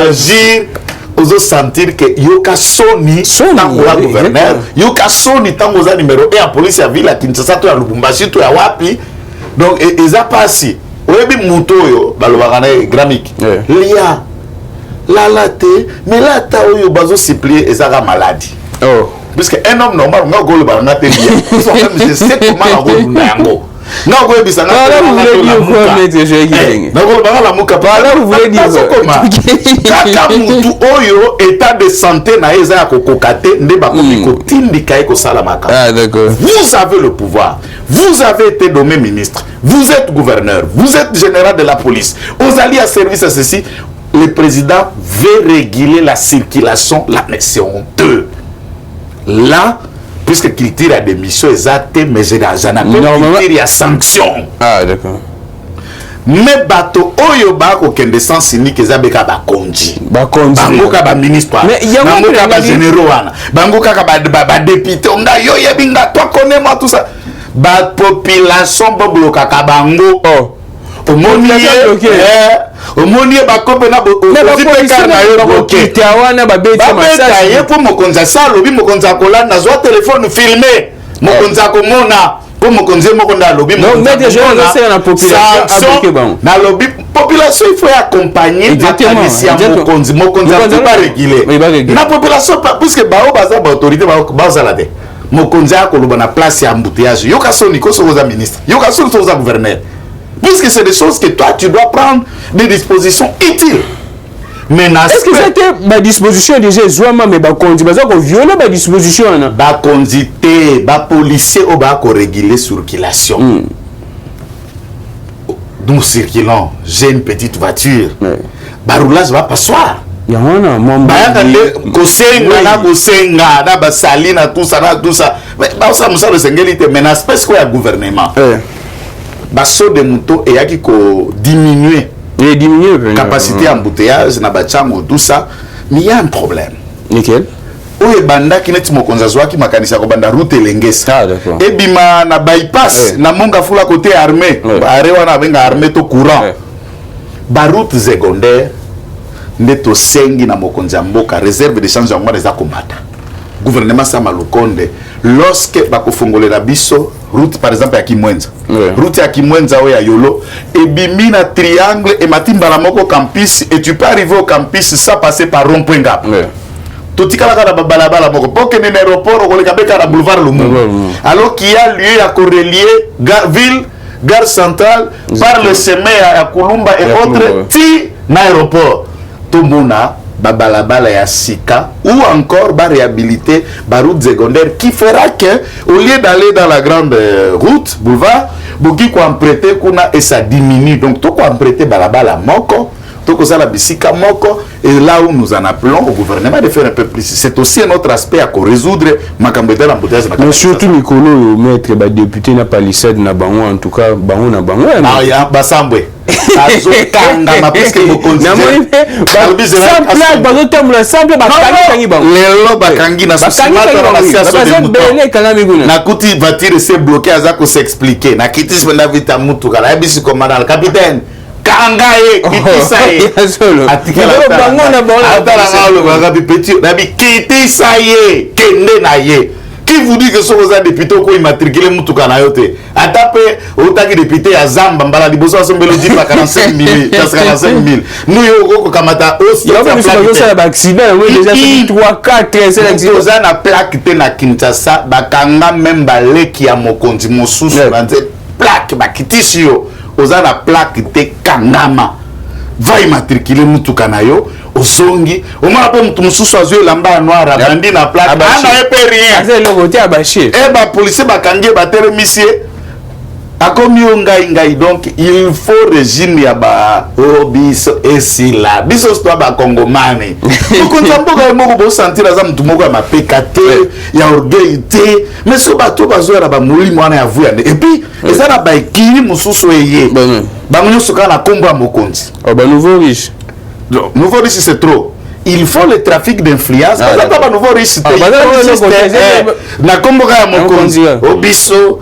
Speaker 2: agir ozo sentir que yoka soni tango la gouverneur yoka soni tango za numéro 1 à police ya ville ya Kinshasa to ya Lubumbashi to ya wapi donc eza pasi oyebi muto oyo balobaka na gramique lia lala te mais là ta oyo bazo supplier ezaka maladie parce qu'un homme normal, on a go le baranga te bien. Je sais comment on go le nango. Non, go le bisanga.
Speaker 1: Vous voulez dire quoi, maître Joël?
Speaker 2: Non, go le baranga la muka.
Speaker 1: Vous voulez dire
Speaker 2: comment? Kaka mutu oyo état de santé na eza ya kokokate ndeba komiko tindika eko salamaka.
Speaker 1: Ah d'accord.
Speaker 2: Vous avez le pouvoir. Vous avez été nommé ministre. Vous êtes gouverneur. Vous êtes général de la police. Vous allez à service à ceci. Le président veut réguler la circulation. La nation 2. Là, puisque qu'il tire à des missions exactes, mais j'ai il y a sanction.
Speaker 1: Ah, d'accord.
Speaker 2: Mais bateau oyo bako kende sens unique ezabeka ba konji. Bango ka ba ministre. Bango ka ba généraux wana. Bango ka ba député. On a yo yebinga toi connais moi tout ça. Ba population ba bloka ka bango. Oh. Omonié bakope na ozipeka na yo bloqué
Speaker 1: tawana babeta
Speaker 2: masasi ye pour mokonza salobi mokonza kolanda zwa téléphone filmé mokonza komona pour mokonze mokonda lobi
Speaker 1: mokonza na population
Speaker 2: na lobi population il faut accompagner la mokonzi mokonza pas réguler na population puisque bao baza ba autorité baza la de mokonza koloba na place ya embouteillage yoka soni ko soza ministre yoka soni soza gouverneur. Puisque c'est des choses que toi, tu dois prendre des dispositions utiles.
Speaker 1: Est-ce que c'était ma disposition déjà Zouama, mais bah qu'on dit bah ça qu'on viole ma disposition là.
Speaker 2: Bah qu'on dit bah policier ou bah qu'on régule circulation. Nous circulons, j'ai une petite voiture. Bah roulage va passoir.
Speaker 1: Yamana, mon
Speaker 2: bah kosenga na kosenga na ba salina tout ça. Mais bah ça nous ça le sengeli te menace parce qu'il y a gouvernement. Basso de moto et yaki ko diminuer capacité embouteillage na bachango tout ça mais il y a un problème
Speaker 1: nickel
Speaker 2: oye banda kineti mokonza zwaki makanisa ko banda route lengesa et bima na bypass na monga fula côté armée bare wana benga armée to courant ba route secondaire neto sengi na mokonza mboka réserve de change ngwa za komata gouvernement sama lukonde lorsque bakofongolela biso route par exemple à Kimwenza route à Kimwenza ou à Yolo et bimina triangle et matimba la moko campus et tu peux arriver au campus sans passer par rond-point Gap tout tika la balabala moko pour que l'aéroport ou le kabeka la boulevard Lumumba alors qu'il y a lieu à corrélier ville gare centrale par le chemin à Kulumba et autres ti na aéroport tout mona babalabala ya sika ou encore ba réhabiliter ba route secondaire qui fera que au lieu d'aller dans la grande route boulevard boki ko emprunter kuna et ça diminue donc to ko emprunter balabala moko to ko la bisika moko et là où nous en appelons au gouvernement de faire un peu plus c'est aussi un autre aspect à résoudre makambo de l'embouteillage mais
Speaker 1: surtout Mikolo maître ba député na palissade na bango en tout cas bango na bango
Speaker 2: ah ya basambwe azokanga parce que mokonzi bakangi na nakuti voiture se bloqué aza ko s'expliquer na kitisi na vita mutu kala yebisi commandant capitaine kanga ye kitisa ye atikala bango na bango na petit na bi kitisa ye kende na ye. Qui vous dit que ce que vous avez député ou immatriculé Moutouka na yote a tapé au tagi député à Zamba mbala liboso assemblée dit pas 45 000 nous yoko kamata aussi
Speaker 1: ça va accident oui déjà 3 4 c'est l'accident
Speaker 2: ça na plaque te na Kinshasa bakanga même baleki ya mokonzi mosusu na plaque bakitisi yo oza na plaque te kangama va immatriculer Moutouka na yo osongi omona pe mutu mususu azwe lamba noir abandi na plaque ana epe rien
Speaker 1: c'est le côté abaché
Speaker 2: et ba policier bakangi batele misie akomi ngai donc il faut régime ya ba obiso esila biso sto ba kongomane ukonza mboka moko bo sentir aza mutu moko ya mapekate ya orgueil te mais so bato bazwera ba mulimo wana ya vuya et puis eza na ba ekiri mususu eye bango nyonso kana kombo ya mokonzi
Speaker 1: ba nouveau riche.
Speaker 2: Nouveau riche c'est trop. Il faut le trafic d'influence. Parce que pas nouveau riche. Na komboka ya mokonzi. Obiso.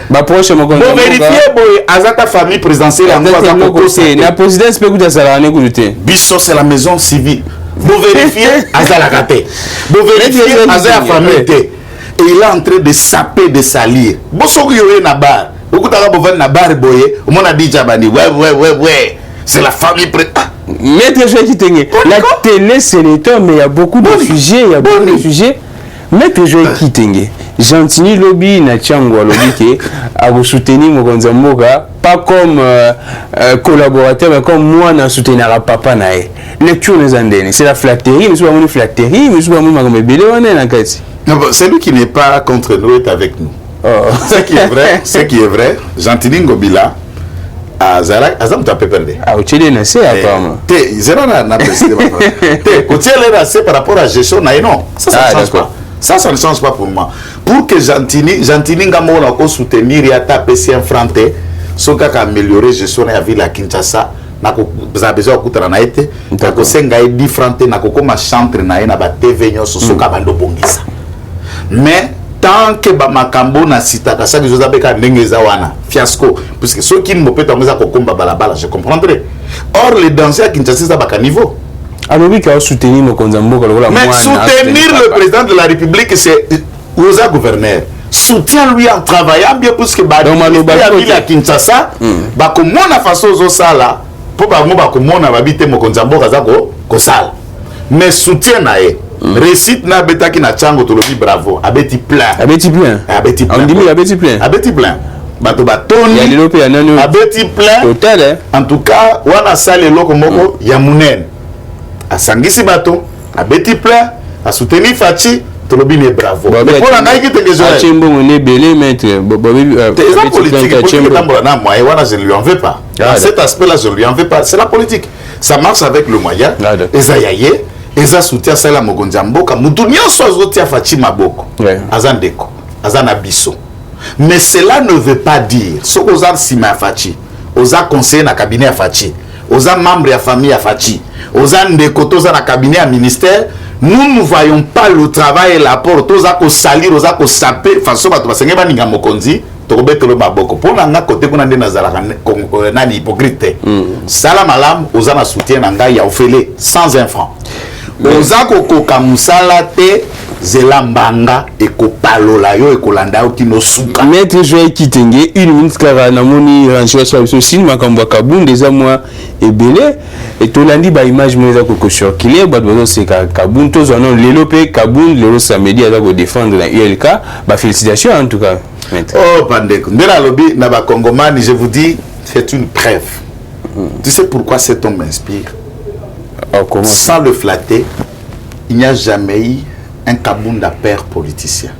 Speaker 1: Ba proche mokonzi.
Speaker 2: Bon vérifier boy azata famille présidentielle en quoi ça
Speaker 1: na présidence peut kuta sala ne kuté.
Speaker 2: Biso c'est la maison civile. Bon vérifier azala raté. Bon vérifier azala famille té. Et il est en train de saper de salir. Boso yoye na bar. Okutaka bovan na bar boye. Omona DJ bani. Ouais. C'est la famille
Speaker 1: Maître Joël Kitenge, la télé c'est l'état, mais il y a beaucoup de sujets, Maître Joël Kitenge, Gentini lobby na Tchangwa lobby qui a soutenir Mokonza Mboka, pas comme collaborateur, mais comme moi na soutenir à papa nae. Lecture les andènes, c'est la flatterie, mais c'est pas une flatterie, mais c'est pas une bébé on est en fait.
Speaker 2: Celui qui n'est pas contre nous est avec nous. Ce qui est vrai, Gentini Ngobila. Azam tu as perdu.
Speaker 1: Ah, tu es nassé apparemment.
Speaker 2: Zéro na président. Tu es nassé par rapport à la gestion non. Ça ne change pas. Ça ne change pas pour moi. Pour que Gentini Ngamona ko soutenir ya taper si enfranté, so ka améliorer gestion ya ville à Kinshasa, na ko za besoin kutana na été, na ko senga e différenté na ko koma centre na e na ba TV nyoso so ka bando bongisa. Mais tant que bamakambo na sitaka ça biso zabeka ndenge za wana fiasco puisque ceux qui m'opeta meza kokomba balabala je comprendrai. Or les danseurs à Kinshasa ça baka niveau.
Speaker 1: Alors oui qu'il soutenir Mokonza Mboka lokola
Speaker 2: mais soutenir le président de la République c'est aux gouverneur. Soutient-lui en travaillant bien puisque ba ville à Kinshasa ba komona façon zo sala po ba mo ba komona babite Mokonza Mboka za ko sala. Mais soutien na e récite na betaki na chango tolobi bravo abeti plein on dit abeti plein bato batoni
Speaker 1: ya lilope ya nani
Speaker 2: abeti plein
Speaker 1: total
Speaker 2: en tout cas wana sale loko moko ya munene asangisi bato abeti plein a soutenir Fachi tolobi ne bravo mais pour la ngai ki te
Speaker 1: a chimbongo ne belé maître
Speaker 2: c'est politique tambola na moi wana je ne lui en veux pas dans cet aspect là je ne lui en veux pas c'est la politique ça marche avec le moyen ezayaye eza soutien sala Mokonza Mboka mutu nyonso azotia Fachi maboko azandeko azana biso mais cela ne veut pas dire ce que oza sima Fachi oza conseiller na cabinet ya Fachi oza membre ya famille ya Fachi oza ndeko toza na cabinet ya ministère nous ne voyons pas le travail et l'apport toza ko salir oza ko saper façon bato basenge baninga mokonzi tokobetelo maboko pona nga côté kuna nde nazalaka nani hypocrite sala malam oza na soutien na ngai ya ofele sans un franc oza kokoka musala te zelambanga ekopalola yo ekolanda yo kino suka.
Speaker 1: Maître Joël Kitenge, 1 minute car namoni rancho sur aussi makambo kabunde eza moi ebele et tolandi ba image mo eza ko circuler ba dozo c'est kabunde to zono lelo pe kabunde lelo samedi aza ko défendre la ULK ba félicitations en tout cas. Maître.
Speaker 2: Oh Bandeko, ndela lobi na ba Congomani, je vous dis c'est une preuve. Tu sais pourquoi cet homme m'inspire? Sans le flatter, il n'y a jamais eu un Kabunda père politicien.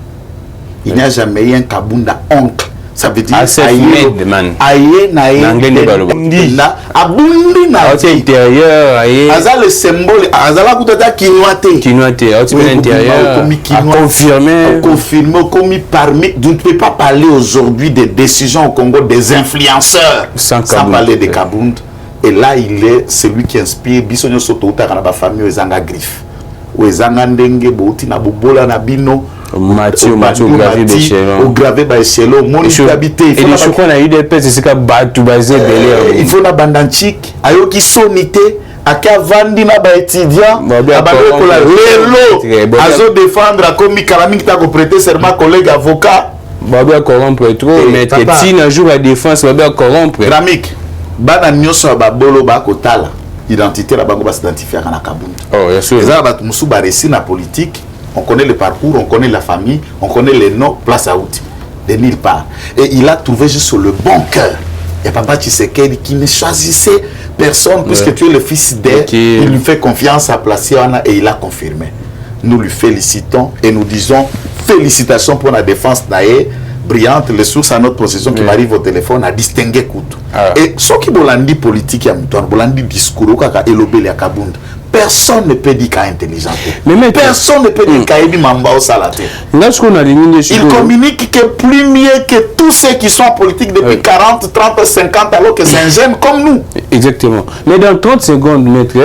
Speaker 2: Il n'y a jamais eu un Kabunda oncle. Ça veut dire aïe na abundi na
Speaker 1: intérieur aïe
Speaker 2: azal le symbole azala kutata kinoate confirmer comme parmi. Vous ne pouvez pas parler aujourd'hui des décisions au Congo des influenceurs sans parler de Kabunda. Et là il est celui qui inspire bisonyo soto utaka na ba famille ezanga griffe ou ezanga ndenge bouti na bobola na bino
Speaker 1: Mathieu
Speaker 2: au gravé by Chelo mon habité
Speaker 1: il faut je crois na UDP c'est ka batu basé belé
Speaker 2: il faut na bandanchik ayoki sonité aka vandi na ba étudiant abalo ko la lelo azo défendre comme Kalami qui t'a prêté serment collègue avocat
Speaker 1: babia corrompre trop mais si un jour la défense babia corrompre
Speaker 2: Ramik bana nyoso ba bolo ba kotala identité la bango ba s'identifier na Kabunda.
Speaker 1: Oh bien sûr
Speaker 2: ça ba musu ba récit na politique. On connaît le parcours, on connaît la famille, on connaît les noms, place à outil, de nulle part. Et il a trouvé juste sur le bon cœur. Il y a Papa Tshisekedi qui ne choisissait personne, puisque tu es le fils d'elle, il lui fait confiance à placer et il a confirmé. Nous lui félicitons et nous disons félicitations pour la défense d'Aïe, brillante, les sources à notre possession qui m'arrive au téléphone à distinguer Koutou. Et ce qui bolandi politique, bolandi discours, et Kabunda. Personne ne peut dire qu'il est intelligent. Mais personne ne peut dire qu'il est mamba au salaté. Il communique que plus mieux que tous ceux qui sont en politique depuis 40, 30, 50 alors que c'est un jeune comme nous.
Speaker 1: Exactement. Mais dans 30 secondes, maître,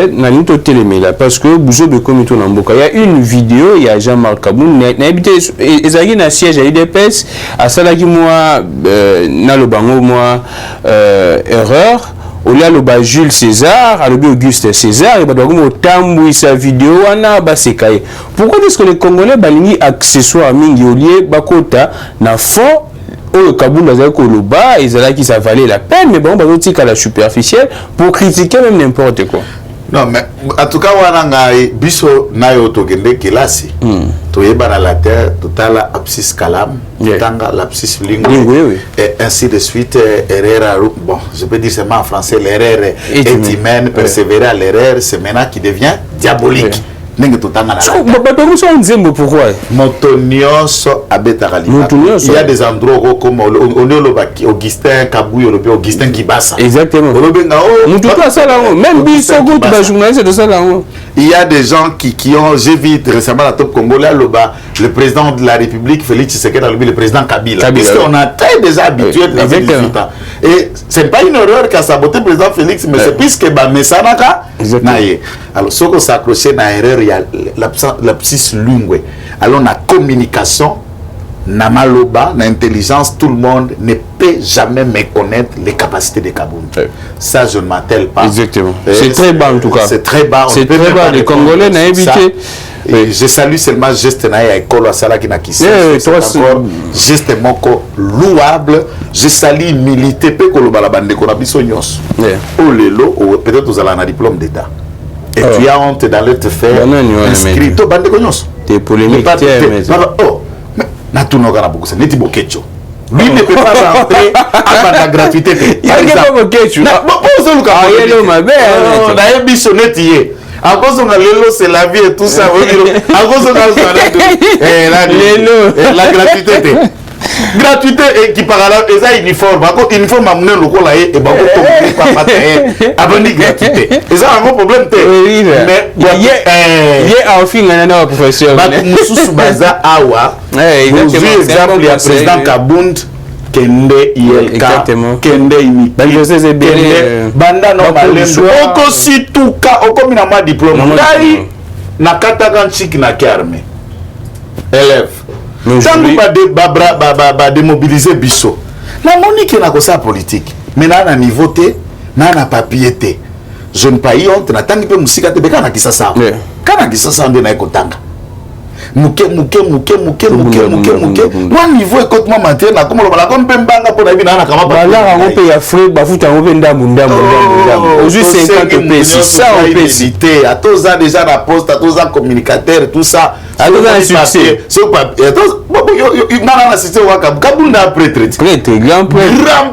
Speaker 1: parce que il y a une vidéo, il y a Jean-Marc Kaboun, il y a un siège à l'IDPS, à Salaki, moi, Nalobango, moi, erreur. Au lieu de Jules César, à Auguste César, et de sa vidéo, pourquoi est-ce que les Congolais ont accessoires mingi au lieu bakota na fond au Kabunda zako loba et ça qui ça valait la peine mais bon bazotika à la superficielle pour critiquer même n'importe quoi.
Speaker 2: Non mais en tout cas wananga biso nayo tokende kelasi. Toyeba na la terre totala abscis kalam, tanga l'abscis lingue et ainsi de suite erreur bon, je peux dire seulement en français l'erreur est humaine, persévérer à l'erreur c'est maintenant qui devient diabolique.
Speaker 1: Pourquoi
Speaker 2: il y a des endroits comme Augustin Kabouy, Augustin Kibasa.
Speaker 1: Exactement. Même
Speaker 2: il y a des gens qui ont, j'ai vu récemment la top congolais, le président de la République, Félix Tshisekedi, le président Kabila. Puisqu'on a très déjà habitué de les résultats. Et ce n'est pas une erreur qu'a saboté le président Félix, mais c'est puisque Mesanaka. Alors, ce qu'on s'accrochait dans l'erreur, il y a l'abscis lungue. Alors, la communication, na maloba, na intelligence, tout le monde ne peut jamais méconnaître les capacités de Kabunda. Ça, je ne m'attelle pas.
Speaker 1: Exactement. C'est très bas en tout cas.
Speaker 2: C'est très bas.
Speaker 1: C'est très bas. Les Congolais n'ont évité.
Speaker 2: Je salue seulement geste na école à Sala qui n'a quitté. Geste moko louable. Je salue milité pe koloba la bande qu'on a bisognos. Oh lelo, peut-être vous allez un diplôme d'état. Et tu as honte d'aller te faire inscrire. To bande cognos.
Speaker 1: T'es polémique.
Speaker 2: Oh. Natunoga na beaucoup ça neti bokecho lui ne peut pas rentrer à la gratuité
Speaker 1: il y a pas bokecho
Speaker 2: na bozo luka
Speaker 1: ayelo mabe
Speaker 2: na ebiso neti ye à cause on a lelo c'est la vie et tout ça à cause on a la gratuité gratuité et qui par là et ça uniforme uniforme à mener le rôle là et bah pas abonné gratuité et ça un gros problème mais
Speaker 1: il y a un film là professeur
Speaker 2: bah mususu baza awa exemple il y a président Kabunda kende ILK kende imi banda no balendo oko situka oko mina ma diplôme ngai na kataka nchiki na armée élève tant que démobiliser biso la monique na kosa politique mais na niveau te na papier te je ne pas honte na tangi pe musika te beka na kisasa kana kisasa ndo na ekotanga muke moi niveau écoute-moi maintenant na comme la comme bembanga pour la vie na kama
Speaker 1: ba la on paye Afrique ba futa on paye ndambu aujourd'hui 50 pesos ça on paye
Speaker 2: cité à tous ça déjà la poste à tous ça communicateur tout ça
Speaker 1: à tous ça succès
Speaker 2: sur papier à tous na cité waka kabunda prêtre
Speaker 1: grand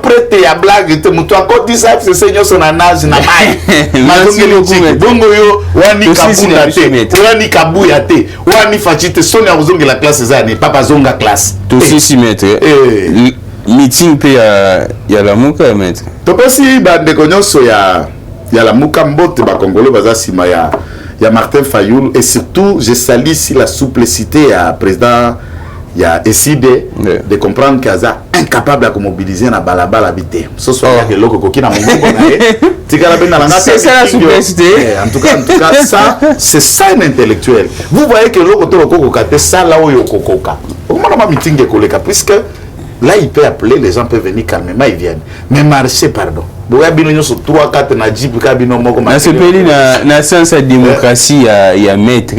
Speaker 2: prêtre ya blague te mutu encore dit ça c'est seigneur son anage na mai mazongeli bongo yo wani kabunda te wani kabuya te wani fachite soni azongi la classe za ne papa zonga classe
Speaker 1: to si maître meeting pe ya la muka maître
Speaker 2: to pesi ba ndeko nyonso ya la muka mbote ba congolais baza sima ya Martin Fayoul et surtout je salue ici la souplicité à président ya SID de comprendre qu'il est incapable de mobiliser na balabala habité ce soit que loko koki na mungu na tikala ben na langa
Speaker 1: c'est ça la souplicité
Speaker 2: en tout cas ça c'est ça un intellectuel vous voyez que loko to loko kokate ça là où yokokoka comment ma meeting ekoleka puisque là il peut appeler les gens peuvent venir calmement ils viennent mais marcher pardon boya bino nyoso 3 4 na jeep ka bino moko
Speaker 1: na ce pays na sens la démocratie ya maître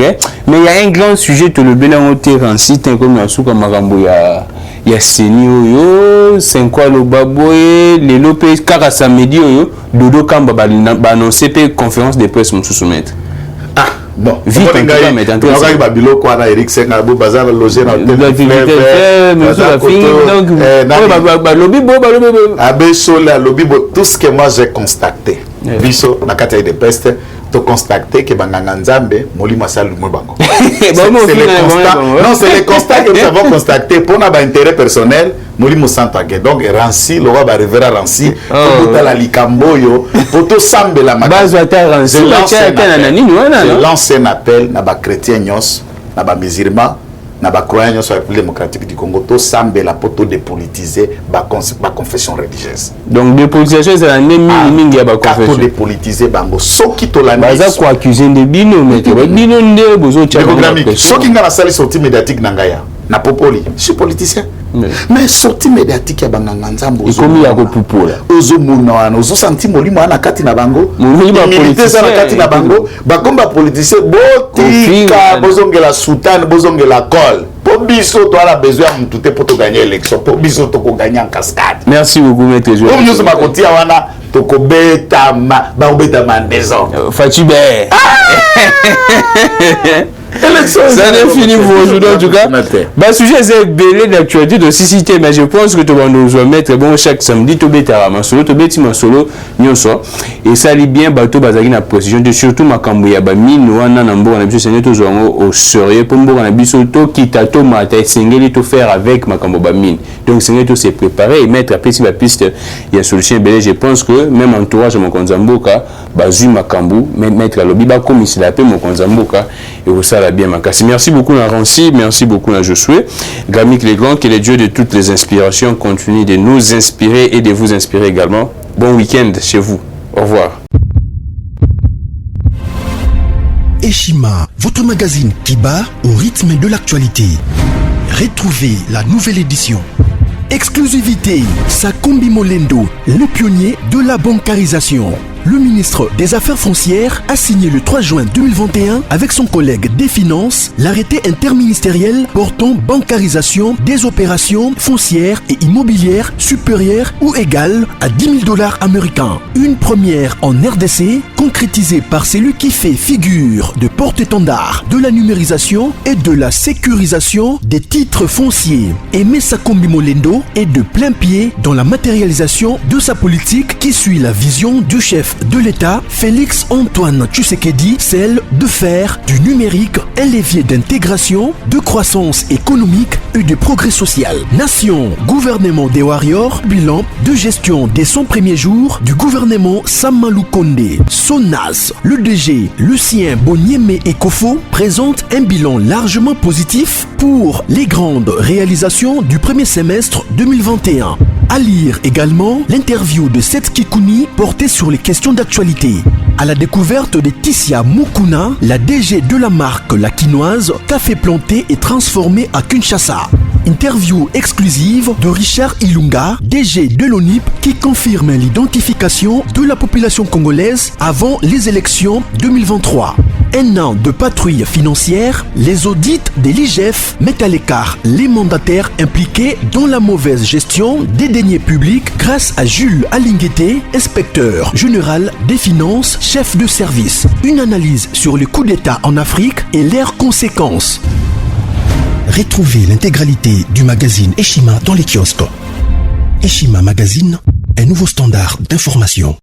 Speaker 1: mais il y a un grand sujet to le belango terrain site comme na suka makambo ya seni yo 5 quoi le baboye les lopé kaka samedi yo dodo kamba ba annoncer pe conférence de presse mususu maître
Speaker 2: bon
Speaker 1: vite en tout cas mais en tout cas
Speaker 2: babilo kwa na Eric Senga bo bazar loger na hôtel donc lobby abesola lobby tout ce que moi j'ai constaté biso na kata de peste to constater que banganga nzambe molimo salu mo bango non c'est le constat que nous avons constaté pour na ba intérêt personnel molimo santage donc Rancy le roi ba revera Rancy pour la likamboyo pour to sambe la
Speaker 1: base à Rancy
Speaker 2: je lance un appel na ba chrétien nyos na ba musulman na ba croyants sur la République démocratique du Congo to sambe la poto dépolitiser ba confession religieuse
Speaker 1: donc dépolitisation c'est la mingi ya ba confession
Speaker 2: to dépolitiser bango soki to la
Speaker 1: baza ko accuser de bino mais bino nde bozo tcha
Speaker 2: soki ngana sali sortie médiatique na ngaya na popoli je suis politicien mais sortie médiatique ya banganga nzambo
Speaker 1: ikomi ya ko pupola
Speaker 2: ozo mona wana ozo senti molimo ana kati na bango
Speaker 1: molimo politicien
Speaker 2: na kati na bango ba komba politicien botika bozongela soutane bozongela col pour biso to ala besoin mutu te pour to gagner élection pour biso to ko gagner en cascade
Speaker 1: merci beaucoup maître Joël
Speaker 2: comme nous ma kotia wana to ko beta ba beta mandezo
Speaker 1: Fatibé ça n'est fini pour aujourd'hui en tout cas. Bah sujet c'est belé d'actualité de cité mais je pense que tu vas nous mettre bon chaque samedi to beta masolo to beti masolo nyonso et ça lit bien bateau bazaki na précision de surtout makambo ya ba mine wana na mboka na biso c'est neto zongo au sérieux pour mboka na biso to kitato mata sengeli to faire avec makambo ba mine donc c'est neto se préparer et mettre à piste la piste il y a solution belé je pense que même entourage mon konzamboka bazu makambo même mettre la lobby ba comme ici la paix mon konzamboka et au ça la bien makasi. Merci beaucoup à Rancy, merci beaucoup à Josué. Gamik les grands, que les dieux de toutes les inspirations continuent de nous inspirer et de vous inspirer également. Bon week-end chez vous. Au revoir.
Speaker 3: Eshima, votre magazine qui bat au rythme de l'actualité. Retrouvez la nouvelle édition. Exclusivité, Sakombi Molendo, le pionnier de la bancarisation. Le ministre des Affaires foncières a signé le 3 juin 2021 avec son collègue des Finances l'arrêté interministériel portant bancarisation des opérations foncières et immobilières supérieures ou égales à $10,000 américains. Une première en RDC concrétisée par celui qui fait figure de porte-étendard de la numérisation et de la sécurisation des titres fonciers. Aimé Sakombi Molendo est de plein pied dans la matérialisation de sa politique qui suit la vision du chef de l'État, Félix Antoine Tshisekedi, celle de faire du numérique un levier d'intégration, de croissance économique et de progrès social. Nation, gouvernement des Warriors, bilan de gestion des 100 premiers jours du gouvernement Samalou Kondé. SONAS, le DG Lucien Boniemé Ekofo présente un bilan largement positif pour les grandes réalisations du premier semestre 2021. À lire également l'interview de Seth Kikouni portée sur les questions d'actualité. À la découverte de Tissia Mukuna, la DG de la marque La Quinoise, café planté et transformé à Kinshasa. Interview exclusive de Richard Ilunga, DG de l'ONIP, qui confirme l'identification de la population congolaise avant les élections 2023. Un an de patrouille financière, les audits de l'IGF mettent à l'écart les mandataires impliqués dans la mauvaise gestion des deniers publics grâce à Jules Alinguete, inspecteur général des finances, chef de service. Une analyse sur le coup d'État en Afrique et leurs conséquences. Retrouvez l'intégralité du magazine Eshima dans les kiosques. Eshima Magazine, un nouveau standard d'information.